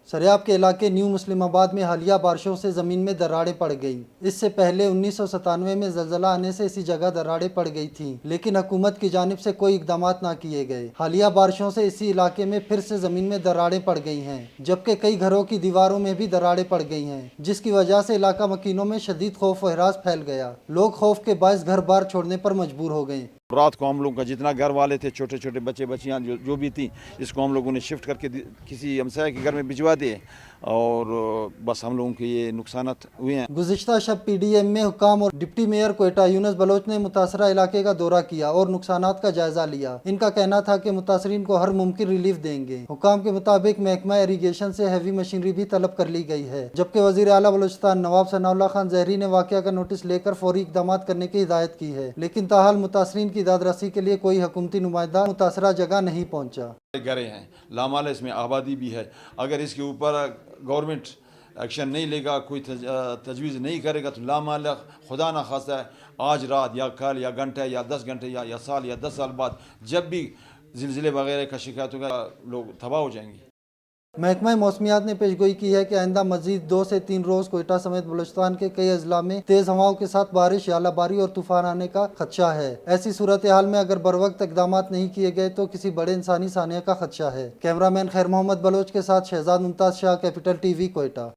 سریاب کے علاقے نیو مسلم آباد میں حالیہ بارشوں سے زمین میں دراڑیں پڑ گئیں۔ اس سے پہلے 1997 میں زلزلہ آنے سے اسی جگہ دراڑیں پڑ گئی تھیں، لیکن حکومت کی جانب سے کوئی اقدامات نہ کیے گئے۔ حالیہ بارشوں سے اسی علاقے میں پھر سے زمین میں دراڑیں پڑ گئی ہیں، جبکہ کئی گھروں کی دیواروں میں بھی دراڑیں پڑ گئی ہیں، جس کی وجہ سے علاقہ مکینوں میں شدید خوف و ہراس پھیل گیا۔ لوگ خوف کے باعث گھر بار چھوڑنے پر مجبور ہو گئے۔ رات کو ہم لوگوں کا جتنا گھر والے تھے، چھوٹے چھوٹے بچے بچیاں جو بھی تھیں، اس کو ہم لوگوں نے شفٹ کر کے کسی ہمسایہ کے گھر میں بھجوا دیے، اور بس ہم لوگوں کے یہ نقصانات ہوئے ہیں۔ گزشتہ شب پی ڈی ایم میں حکام اور ڈپٹی میئر کوئٹہ یونس بلوچ نے متاثرہ علاقے کا دورہ کیا اور نقصانات کا جائزہ لیا۔ ان کا کہنا تھا کہ متاثرین کو ہر ممکن ریلیف دیں گے۔ حکام کے مطابق محکمہ ایریگیشن سے ہیوی مشینری بھی طلب کر لی گئی ہے، جبکہ وزیر اعلیٰ بلوچستان نواب ثناء اللہ خان زہری نے واقعہ کا نوٹس لے کر فوری اقدامات کرنے کی ہدایت کی ہے، لیکن تاحال متاثرین کی داد رسی کے لیے کوئی حکومتی نمائندہ متاثرہ جگہ نہیں پہنچا۔ گھریں ہیں لامال، اس میں آبادی بھی ہے، اگر اس کے اوپر گورنمنٹ ایکشن نہیں لے گا، کوئی تجویز نہیں کرے گا تو لامال خدا نہ خواستہ ہے آج رات یا کل یا گھنٹے یا 10 گھنٹے یا سال یا 10 سال بعد جب بھی زلزلے وغیرہ کا شکایت ہوگا، لوگ تباہ ہو جائیں گے۔ محکمہ موسمیات نے پیشگوئی کی ہے کہ آئندہ مزید 2 سے 3 روز کوئٹہ سمیت بلوچستان کے کئی اضلاع میں تیز ہواؤں کے ساتھ بارش، ژالہ باری اور طوفان آنے کا خدشہ ہے۔ ایسی صورتحال میں اگر بروقت اقدامات نہیں کیے گئے تو کسی بڑے انسانی سانحہ کا خدشہ ہے۔ کیمرہ مین خیر محمد بلوچ کے ساتھ شہزاد ممتاز شاہ، کیپٹل ٹی وی، کوئٹہ۔